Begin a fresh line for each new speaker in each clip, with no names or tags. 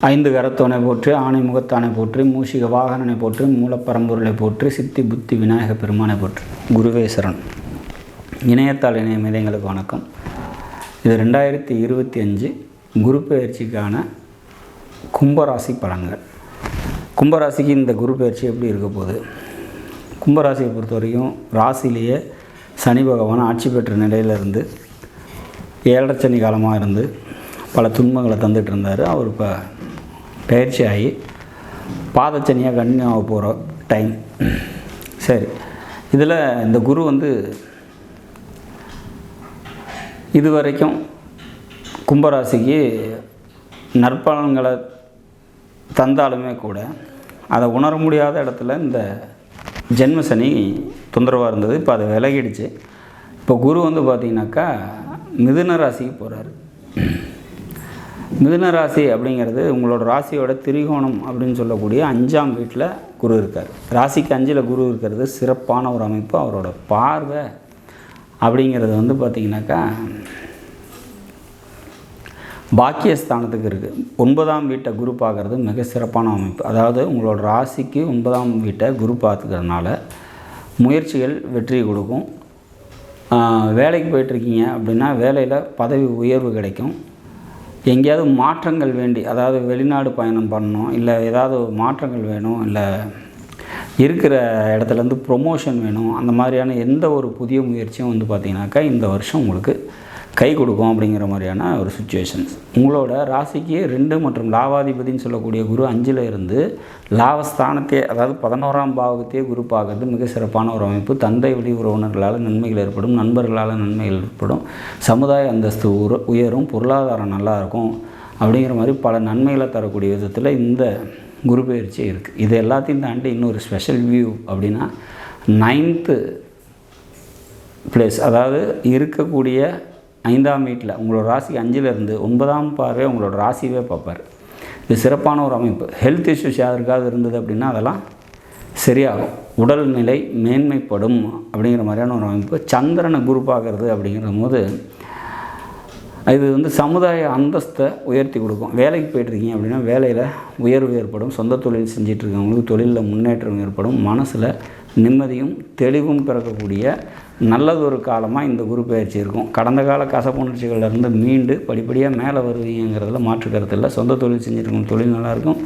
ஐந்து கரத்தோனை போற்றி, ஆணை முகத்தானை போற்றி, மூஷிக வாகனனை போற்றி, மூலப்பரம்பொருளை போற்றி, சித்தி புத்தி விநாயக பெருமானை போற்றி. குருவே சரண். இணையத்தாள் இணையம் எங்களுக்கு வணக்கம். இது 2025 குரு பயிற்சிக்கான கும்பராசி பலன்கள். கும்பராசிக்கு இந்த குரு பயிற்சி எப்படி இருக்க போகுது? கும்பராசியை பொறுத்த வரைக்கும் ராசியிலேயே சனி பகவான் ஆட்சி பெற்ற நிலையிலிருந்து 7.5 சனி காலமாக இருந்து பல துன்பங்களை தந்துட்டு இருந்தார். அவர் இப்போ பயிற்சி ஆகி பாதச்சனியாக கண்டினியூ ஆக போகிற டைம். சரி, இதில் இந்த குரு இது வரைக்கும் கும்பராசிக்கு நற்பலன்களை தந்தாலுமே கூட அதை உணர முடியாத இடத்துல இந்த ஜென்ம சனி தொந்தரவாக இருந்தது. இப்போ அதை விலகிடுச்சு. இப்போ குரு பார்த்திங்கனாக்கா மிதுன ராசிக்கு போகிறாரு. மிதுன ராசி அப்படிங்கிறது உங்களோட ராசியோட திரிகோணம் அப்படின்னு சொல்லக்கூடிய 5ஆம் வீட்டில் குரு இருக்கார். ராசிக்கு 5ல் குரு இருக்கிறது சிறப்பான ஒரு அமைப்பு. அவரோட பார்வை அப்படிங்கிறது பார்த்திங்கனாக்கா பாக்கியஸ்தானத்துக்கு இருக்குது. 9ஆம் வீட்டை குரு பார்க்குறது மிக சிறப்பான அமைப்பு. அதாவது உங்களோட ராசிக்கு 9ஆம் வீட்டை குரு பார்த்துக்கிறதுனால முயற்சிகள் வெற்றி கொடுக்கும். வேலைக்கு போயிட்டுருக்கீங்க அப்படின்னா வேலையில் பதவி உயர்வு கிடைக்கும். எங்கேயாவது மாற்றங்கள் வேண்டி, அதாவது வெளிநாடு பயணம் பண்ணணும், இல்லை ஏதாவது மாற்றங்கள் வேணும், இல்லை இருக்கிற இடத்துலேருந்து ப்ரொமோஷன் வேணும், அந்த மாதிரியான எந்த ஒரு புதிய முயற்சியும் பார்த்திங்கனாக்கா இந்த வருஷம் உங்களுக்கு கை கொடுக்கும் அப்படிங்கிற மாதிரியான ஒரு சுச்சுவேஷன்ஸ். உங்களோட ராசிக்கு 2 மற்றும் லாபாதிபதினு சொல்லக்கூடிய குரு 5ல் இருந்து லாபஸ்தானத்தையே, அதாவது 11ஆம் பாவத்தையே குரு பார்க்கறது மிக சிறப்பான ஒரு அமைப்பு. தந்தை வழி உறவினர்களால் நன்மைகள் ஏற்படும், நண்பர்களால் நன்மைகள் ஏற்படும், சமுதாய அந்தஸ்து உயரும், பொருளாதாரம் நல்லாயிருக்கும் அப்படிங்கிற மாதிரி பல நன்மைகளை தரக்கூடிய விதத்தில் இந்த குரு பயிற்சி இருக்குது. இது எல்லாத்தையும் தாண்டி இன்னொரு ஸ்பெஷல் வியூ அப்படின்னா 9th பிளேஸ், அதாவது இருக்கக்கூடிய 5ஆம் வீட்டில் உங்களோட ராசிக்கு 5ல் இருந்து 9ஆம் பார்வை உங்களோட ராசியவே பார்ப்பார். இது சிறப்பான ஒரு அமைப்பு. ஹெல்த் இஷ்யூஸ் யாருக்காவது இருந்தது அப்படின்னா அதெல்லாம் சரியாகும். உடல்நிலை மேன்மைப்படும் அப்படிங்கிற மாதிரியான ஒரு அமைப்பு. சந்திரனை குரு பார்க்குறது அப்படிங்கிற போது இது சமுதாய அந்தஸ்தை உயர்த்தி கொடுக்கும். வேலைக்கு போய்ட்டுருக்கீங்க அப்படின்னா வேலையில் உயர்வு ஏற்படும். சொந்த தொழில் செஞ்சிட்ருக்கவங்களுக்கு தொழிலில் முன்னேற்றம் ஏற்படும். மனசில் நிம்மதியும் தெளிவும் பிறக்கக்கூடிய நல்லதொரு காலமாக இந்த குரு பயிற்சி இருக்கும். கடந்த கால கசப்புணர்ச்சிகளிலிருந்து மீண்டு படிப்படியாக மேலே வருவீங்கிறதுல மாற்று கருத்து இல்லை. சொந்த தொழில் செஞ்சுருக்கவங்க தொழில் நல்லாயிருக்கும்.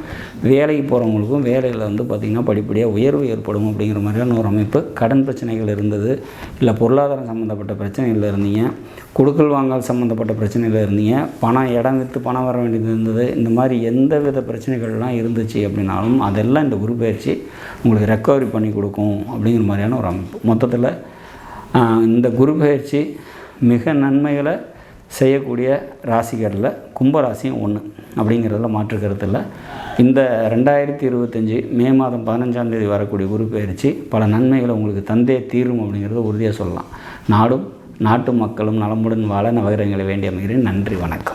வேலைக்கு போகிறவங்களுக்கும் வேலையில் பார்த்திங்கன்னா படிப்படியாக உயர்வு ஏற்படும் அப்படிங்கிற மாதிரியான ஒரு அமைப்பு. கடன் பிரச்சனைகள் இருந்தது, இல்லை பொருளாதாரம் சம்மந்தப்பட்ட பிரச்சனைகள் இருந்தீங்க, கொடுக்கல் வாங்கல் சம்மந்தப்பட்ட பிரச்சனைகள் இருந்தீங்க, பணம் இடம் விற்று பணம் வர வேண்டியது இருந்தது, இந்த மாதிரி எந்த வித பிரச்சனைகள்லாம் இருந்துச்சு அப்படின்னாலும் அதெல்லாம் இந்த குரு பயிற்சி உங்களுக்கு ரெக்கவரி பண்ணி கொடுக்கும் அப்படிங்கிற மாதிரியான ஒரு அமைப்பு. மொத்தத்தில் இந்த குரு பயிற்சி மிக நன்மைகளை செய்யக்கூடிய ராசிகளில் கும்பராசியும் ஒன்று அப்படிங்கிறதுல மாற்று கருத்து இல்லை. இந்த 2025 மே மாதம் 15ஆம் தேதி வரக்கூடிய குரு பயிற்சி பல நன்மைகளை உங்களுக்கு தந்தே தீரும் அப்படிங்கிறத உறுதியாக சொல்லலாம். நாடும் நாட்டு மக்களும் நலமுடன் வாழ நவகிரகங்களை வேண்டி அமைகிறேன். நன்றி, வணக்கம்.